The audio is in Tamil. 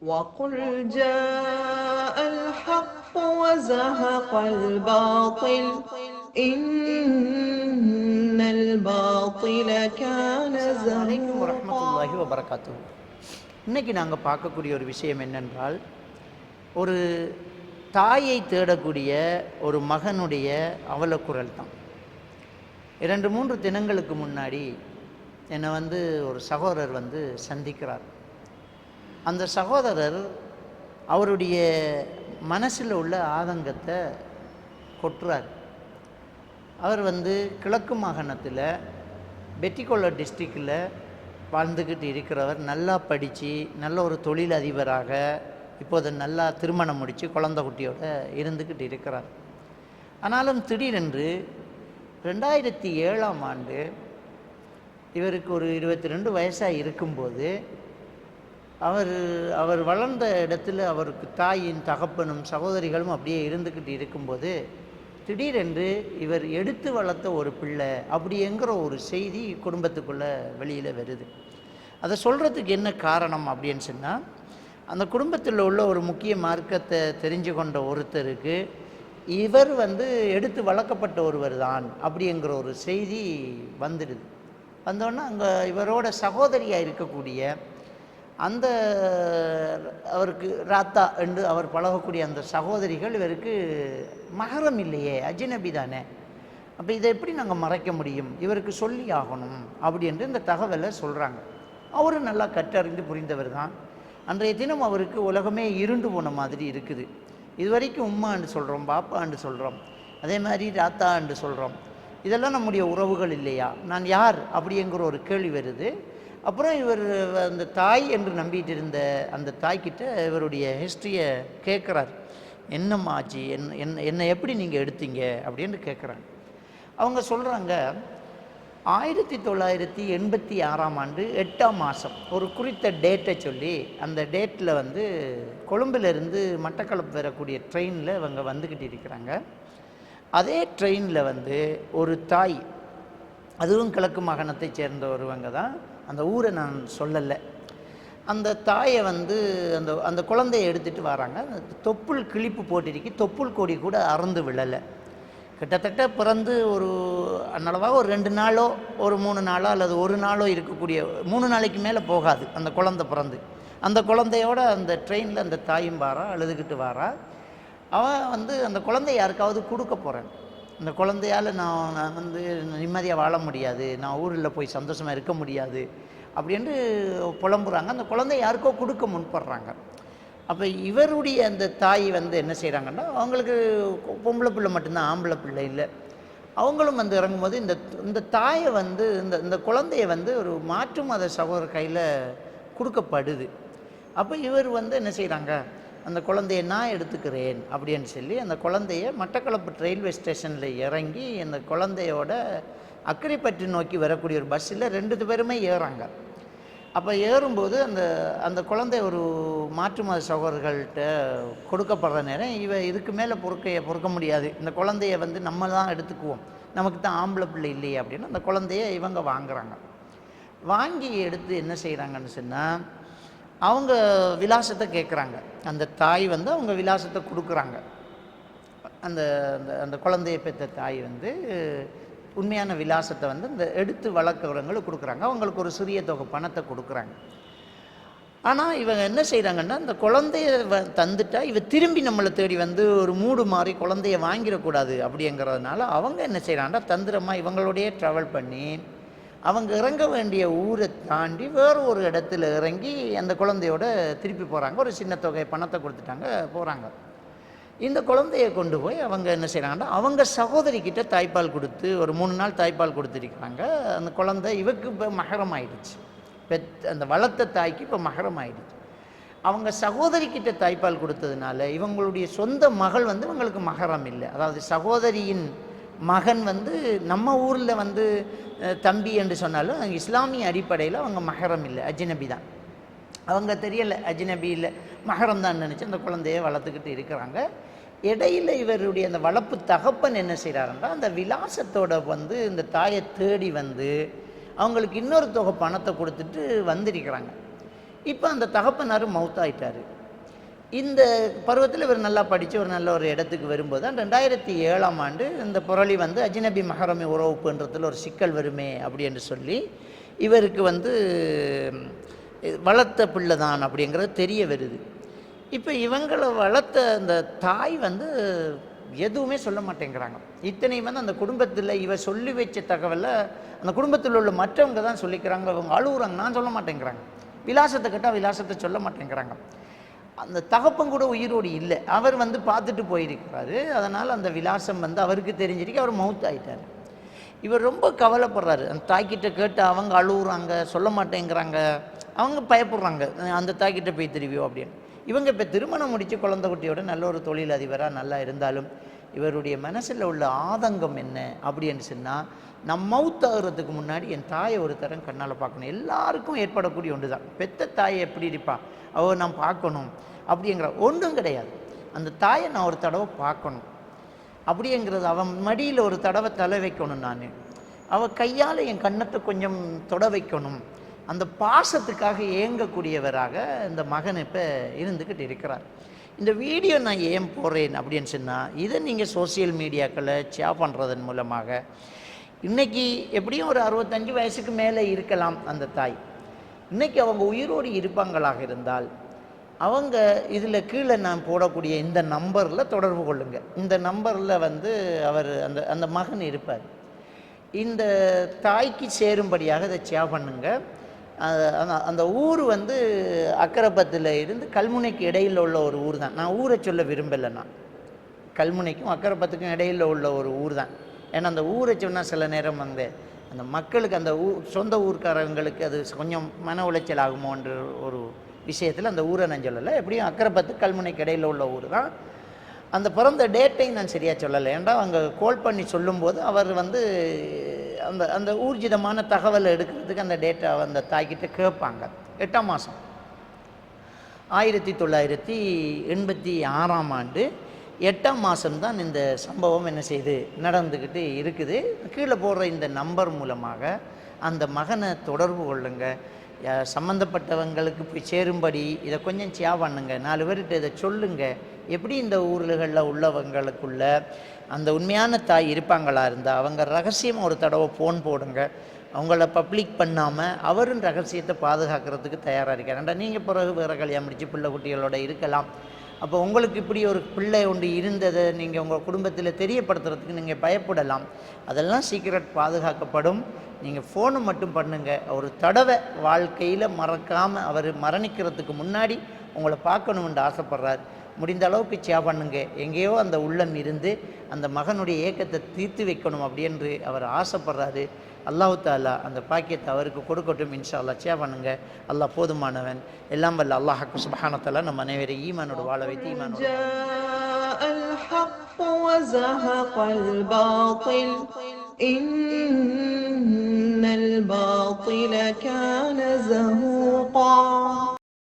وقل جاء الحق وزهق الباطل إن الباطل كان அஸ்ஸலாமு அலைக்கும் زهوقا. வரஹ்மத்துல்லாஹி வபரகாத்துஹு. இன்னைக்கு நாங்கள் பார்க்கக்கூடிய ஒரு விஷயம் என்னென்றால், ஒரு தாயை தேடக்கூடிய ஒரு மகனுடைய அவலக்குரல் தான். 2-3 தினங்களுக்கு முன்னாடி என்னை ஒரு சகோதரர் சந்திக்கிறார். அந்த சகோதரர் அவருடைய மனசில் உள்ள ஆதங்கத்தை கொட்டுறார். அவர் கிழக்கு மாகாணத்தில் பெட்டிகொள்ள டிஸ்ட்ரிக்டில் வாழ்ந்துக்கிட்டு இருக்கிறவர். நல்லா படித்து நல்ல ஒரு தொழில் அதிபராக இப்போது நல்லா திருமணம் முடித்து குழந்தை குட்டியோடு இருந்துக்கிட்டு இருக்கிறார். ஆனாலும் திடீரென்று 2007ஆம் ஆண்டு இவருக்கு ஒரு 22 வயசாக இருக்கும்போது அவர் வளர்ந்த இடத்துல அவருக்கு தாயின் தகப்பனும் சகோதரிகளும் அப்படியே இருந்துக்கிட்டு இருக்கும்போது திடீரென்று இவர் எடுத்து வளர்த்த ஒரு பிள்ளை அப்படிங்கிற ஒரு செய்தி குடும்பத்துக்குள்ளே வெளியில் வருது. அதை சொல்கிறதுக்கு என்ன காரணம் அப்படின்னு சொன்னால், அந்த குடும்பத்தில் உள்ள ஒரு முக்கிய மார்க்கத்தை தெரிஞ்சு கொண்ட ஒருத்தருக்கு இவர் எடுத்து வளர்க்கப்பட்ட ஒருவர் தான் அப்படிங்கிற ஒரு செய்தி வந்துடுது. வந்தோடனே அங்கே இவரோட சகோதரியாக இருக்கக்கூடிய அந்த அவருக்கு ராத்தா என்று அவர் பழகக்கூடிய அந்த சகோதரிகள் இவருக்கு மஹரம் இல்லையே, அஜ்னபி தானே, அப்போ இதை எப்படி நாங்கள் மறைக்க முடியும், இவருக்கு சொல்லி ஆகணும் அப்படின்ட்டு இந்த தகவலை சொல்கிறாங்க. அவரும் நல்லா கற்றறிந்து புரிந்தவர் தான். அன்றைய தினம் அவருக்கு உலகமே இருண்டு போன மாதிரி இருக்குது. இது வரைக்கும் உம்மான்னு சொல்கிறோம், பாப்பான்னு சொல்கிறோம், அதே மாதிரி ராத்தான்னு சொல்கிறோம். இதெல்லாம் நம்முடைய உறவுகள் இல்லையா, நான் யார் அப்படிங்கிற ஒரு கேள்வி வருது. அப்புறம் இவர் அந்த தாய் என்று நம்பிட்டு இருந்த அந்த தாய்கிட்ட இவருடைய ஹிஸ்ட்ரியை கேட்குறார். என்னம்மா ஆச்சு, என்னை எப்படி நீங்கள் எடுத்தீங்க அப்படின்னு கேட்குறாங்க. அவங்க சொல்கிறாங்க, 1986ஆம் ஆண்டு 8ஆம் மாதம் ஒரு குறித்த டேட்டை சொல்லி அந்த டேட்டில் கொழும்பிலிருந்து மட்டக்களப்பு வரக்கூடிய ட்ரெயினில் இவங்க வந்துக்கிட்டு இருக்கிறாங்க. அதே ட்ரெயினில் ஒரு தாய், அதுவும் கிழக்கு மாகாணத்தை சேர்ந்த ஒருவங்க தான், அந்த ஊரை நான் சொல்லலை, அந்த தாயை அந்த குழந்தையை எடுத்துகிட்டு வராங்க. தொப்புள் கிளிப்பு போட்டிருக்கு, தொப்புள் கொடி கூட அறந்து விழலை. கிட்டத்தட்ட பிறந்து ஒரு அன்னளவாக ஒரு 2 நாளோ ஒரு 3 நாளோ அல்லது ஒரு நாளோ இருக்கக்கூடிய, 3 நாளைக்கு மேலே போகாது அந்த குழந்தை பிறந்து. அந்த குழந்தையோட அந்த ட்ரெயினில் அந்த தாயும் வாரா, அழுதுகிட்டு வாரா. அவன் அந்த குழந்தைய யாருக்காவது கொடுக்க போகிறேன், இந்த குழந்தையால் நான் நிம்மதியாக வாழ முடியாது, நான் ஊரில் போய் சந்தோஷமாக இருக்க முடியாது அப்படின்ட்டு புலம்புறாங்க. அந்த குழந்தை யாருக்கோ கொடுக்க முன்படுறாங்க. அப்போ இவருடைய அந்த தாய் என்ன செய்கிறாங்கன்னா, அவங்களுக்கு பொம்பளை பிள்ளை மட்டும்தான், ஆம்பளை பிள்ளை இல்லை. அவங்களும் இறங்கும்போது இந்த தாயை இந்த குழந்தைய ஒரு மாற்று மத சகோதரர் கையில் கொடுக்கப்படுது. அப்போ இவர் என்ன செய்கிறாங்க, அந்த குழந்தைய நான் எடுத்துக்கிறேன் அப்படின்னு சொல்லி அந்த குழந்தைய மட்டக்களப்பு ரயில்வே ஸ்டேஷனில் இறங்கி அந்த குழந்தையோட அக்கரைப்பற்று நோக்கி வரக்கூடிய ஒரு பஸ்ஸில் 2 பேருமே ஏறாங்க. அப்போ ஏறும்போது அந்த குழந்தை ஒரு மாற்று மத சகோதரர்கள்ட்ட கொடுக்கப்படுற நேரம் இதுக்கு மேலே பொறுக்க முடியாது, இந்த குழந்தைய நம்ம தான் எடுத்துக்குவோம், நமக்கு தான் ஆம்பளை பிள்ளை இல்லையே அப்படின்னு அந்த குழந்தைய இவங்க வாங்குறாங்க. வாங்கி எடுத்து என்ன செய்கிறாங்கன்னு சொன்னால், அவங்க விலாசத்தை கேட்குறாங்க. அந்த தாய் அவங்க விலாசத்தை கொடுக்குறாங்க. அந்த அந்த குழந்தையை பெற்ற தாய் உண்மையான விலாசத்தை இந்த எடுத்து வளர்க்குறவங்களுக்கு கொடுக்குறாங்க. அவங்களுக்கு ஒரு சிறிய தொகை பணத்தை கொடுக்குறாங்க. ஆனால் இவங்க என்ன செய்கிறாங்கன்னா, அந்த குழந்தைய தந்துட்டா இவ திரும்பி நம்மளை தேடி ஒரு மூடு மாறி குழந்தைய வாங்கிடக்கூடாது அப்படிங்கிறதுனால அவங்க என்ன செய்கிறாங்கன்னா, தந்திரமாக இவங்களோடையே ட்ராவல் பண்ணி அவங்க இறங்க வேண்டிய ஊரை தாண்டி வேறு ஒரு இடத்துல இறங்கி அந்த குழந்தையோட திருப்பி போகிறாங்க. ஒரு சின்ன தொகை பணத்தை கொடுத்துட்டாங்க, போகிறாங்க. இந்த குழந்தையை கொண்டு போய் அவங்க என்ன செய்கிறாங்கன்னா, அவங்க சகோதரிக்கிட்ட தாய்ப்பால் கொடுத்து ஒரு 3 நாள் தாய்ப்பால் கொடுத்துருக்காங்க. அந்த குழந்தை இவருக்கு இப்போ மகரம் ஆயிடுச்சு, அந்த வளர்த்த தாய்க்கு இப்போ மகரம் ஆயிடுச்சு. அவங்க சகோதரிக்கிட்ட தாய்ப்பால் கொடுத்ததுனால இவங்களுடைய சொந்த மகள் இவங்களுக்கு மகரம் இல்லை. அதாவது சகோதரியின் மகன் நம்ம ஊரில் தம்பி என்று சொன்னாலும் இஸ்லாமிய அடிப்படையில் அவங்க மஹரம் இல்லை, அஜ்னபி தான். அவங்க தெரியலை, அஜ்னபி இல்லை, மஹரம் தான் நினச்சி அந்த குழந்தைய வளர்த்துக்கிட்டு இருக்கிறாங்க. இடையில் இவருடைய அந்த வளர்ப்பு தகப்பன் என்ன செய்கிறாருன்னா, அந்த விலாசத்தோட இந்த தாயை தேடி அவங்களுக்கு இன்னொரு தொகை பணத்தை கொடுத்துட்டு வந்திருக்கிறாங்க. இப்போ அந்த தகப்பனார் மௌத்தாயிட்டார். இந்த பருவத்தில் இவர் நல்லா படித்து ஒரு நல்ல ஒரு இடத்துக்கு வரும்போது தான் 2007ஆம் ஆண்டு இந்த புரளி வந்து அஜ்னபி மஹரமி உறவுப்புன்றதில் ஒரு சிக்கல் வருமே அப்படி என்று சொல்லி இவருக்கு வந்து வளர்த்த பிள்ளை தான் அப்படிங்கிறது தெரிய வருது. இப்போ இவங்களை வளர்த்த அந்த தாய் வந்து எதுவுமே சொல்ல மாட்டேங்கிறாங்க. இத்தனையும் வந்து அந்த குடும்பத்தில் இவ சொல்லி வச்ச தகவலை அந்த குடும்பத்தில் உள்ள மற்றவங்க தான் சொல்லிக்கிறாங்க. அவங்க அழுகுறாங்க, நான் சொல்ல மாட்டேங்கிறாங்க. விலாசத்தை கேட்டால் விலாசத்தை சொல்ல மாட்டேங்கிறாங்க. அந்த தகப்பன் கூட உயிரோடு இல்லை, அவர் வந்து பார்த்துட்டு போயிருக்கிறாரு. அதனால் அந்த விலாசம் வந்து அவருக்கு தெரிஞ்சிருக்கு, அவர் மவுத் ஆகிட்டார். இவர் ரொம்ப கவலைப்படுறாரு. அந்த தாய்கிட்ட கேட்டு அவங்க அழுகுறாங்க, சொல்ல மாட்டேங்கிறாங்க, அவங்க பயப்படுறாங்க அந்த தாய்கிட்ட போய் திருவியோ அப்படின்னு. இவங்க இப்போ திருமணம் முடித்து குழந்தை குட்டியோட நல்ல ஒரு தொழிலதிபராக நல்லா இருந்தாலும் இவருடைய மனசில் உள்ள ஆதங்கம் என்ன அப்படின்னு சொன்னால், நான் மவுத்தாகிறதுக்கு முன்னாடி என் தாயை ஒரு தரம் கண்ணால் பார்க்கணும். எல்லாருக்கும் ஏற்படக்கூடிய ஒன்று தான். பெத்த தாயை எப்படி இருப்பா, அவள் நான் பார்க்கணும் அப்படிங்கிற ஒன்றும் கிடையாது. அந்த தாயை நான் ஒரு தடவை பார்க்கணும் அப்படிங்கிறது, அவன் மடியில் ஒரு தடவை தலை வைக்கணும், நான் அவள் கையால் என் கண்ணத்தை கொஞ்சம் தொட வைக்கணும். அந்த பாசத்துக்காக ஏங்கக்கூடியவராக இந்த மகன் இப்போ இருந்துக்கிட்டு இருக்கிறார். இந்த வீடியோ நான் ஏன் போடுறேன் அப்படின்னு சொன்னால், இதை நீங்கள் சோசியல் மீடியாக்களை ஷேர் பண்ணுறதன் மூலமாக இன்றைக்கி எப்படியும் ஒரு 65 வயசுக்கு மேலே இருக்கலாம் அந்த தாய். இன்றைக்கி அவங்க உயிரோடு இருப்பாங்களாக இருந்தால் அவங்க இதில் கீழே நான் போடக்கூடிய இந்த நம்பரில் தொடர்பு கொள்ளுங்க. இந்த நம்பரில் வந்து அவர் அந்த அந்த மகன் இருப்பார். இந்த தாய்க்கு சேரும்படியாக இதை ஷேர் பண்ணுங்க. அந்த ஊர் வந்து அக்கரைப்பத்தில் இருந்து கல்முனைக்கு இடையில் உள்ள ஒரு ஊர் தான். நான் ஊரை சொல்ல விரும்பலை, நான் கல்முனைக்கும் அக்கரைப்பத்துக்கும் இடையில் உள்ள ஒரு ஊர் தான். ஏன்னா அந்த ஊரை சொன்னால் சில நேரம் வந்து அந்த மக்களுக்கு அந்த சொந்த ஊர்க்காரங்களுக்கு அது கொஞ்சம் மன உளைச்சல் ஆகுமோன்ற ஒரு விஷயத்தில் அந்த ஊரை நான் சொல்லலை. எப்படியும் அக்கரைப்பத்து கல்முனைக்கு இடையில் உள்ள ஊர் தான். அந்த பிறந்த டேட்டையும் நான் சரியாக சொல்லலை. ஏன்டா அங்கே கால் பண்ணி சொல்லும்போது அவர் வந்து அந்த அந்த ஊர்ஜிதமான தகவலை எடுக்கிறதுக்கு அந்த டேட்டை அந்த தாய்கிட்ட கேட்பாங்க. 8ஆம் மாதம் 1986ஆம் ஆண்டு 8ஆம் மாதம்தான் இந்த சம்பவம் என்ன செய்து நடந்துக்கிட்டு இருக்குது. கீழே போடுற இந்த நம்பர் மூலமாக அந்த மகனை தொடர்பு கொள்ளுங்க. சம்மந்தப்பட்டவங்களுக்கு போய் சேரும்படி இதை கொஞ்சம் ஷேர் பண்ணுங்க. 4 பேர்கிட்ட இதை சொல்லுங்க. எப்படி இந்த ஊர்களில் உள்ளவங்களுக்குள்ள அந்த உண்மையான தாய் இருப்பாங்களா இருந்தால் அவங்க ரகசியமாக ஒரு தடவை ஃபோன் போடுங்க. அவங்கள பப்ளிக் பண்ணாமல் அவரும் ரகசியத்தை பாதுகாக்கிறதுக்கு தயாராக இருக்கார். ஏன்டா நீங்கள் பிறகு வேறு கல்யாணம் முடிச்சு பிள்ளை குட்டிகளோட இருக்கலாம். அப்போ உங்களுக்கு இப்படி ஒரு பிள்ளை ஒன்று இருந்ததை நீங்கள் உங்கள் குடும்பத்தில் தெரியப்படுத்துறதுக்கு நீங்கள் பயப்படலாம். அதெல்லாம் சீக்கிரட் பாதுகாக்கப்படும். நீங்கள் ஃபோனு மட்டும் பண்ணுங்கள். ஒரு தடவை வாழ்க்கையில் மறக்காமல் அவர் மரணிக்கிறதுக்கு முன்னாடி உங்களை பார்க்கணுன்னு ஆசைப்பட்றார். முடிந்த அளவுக்கு ஷேர் பண்ணுங்க. எங்கேயோ அந்த உள்ளம் இருந்து அந்த மகனுடைய ஏக்கத்தை தீர்த்து வைக்கணும் அப்படின்னு அவர் ஆசைப்படுறாரு. அல்லாஹ் தாலா அந்த பாக்கியத்தை அவருக்கு கொடுக்கட்டும். இன்ஷா அல்லாஹ் ஷேர் பண்ணுங்க. அல்லாஹ் போதுமானவன். எல்லாம் வல்ல அல்லாஹ் சுப்ஹானஹு வ தஆலா நம்ம அனைவரையும் ஈமானோடு வாழ வைத்து ஈமானோடு إن الباطل كان زهوقا.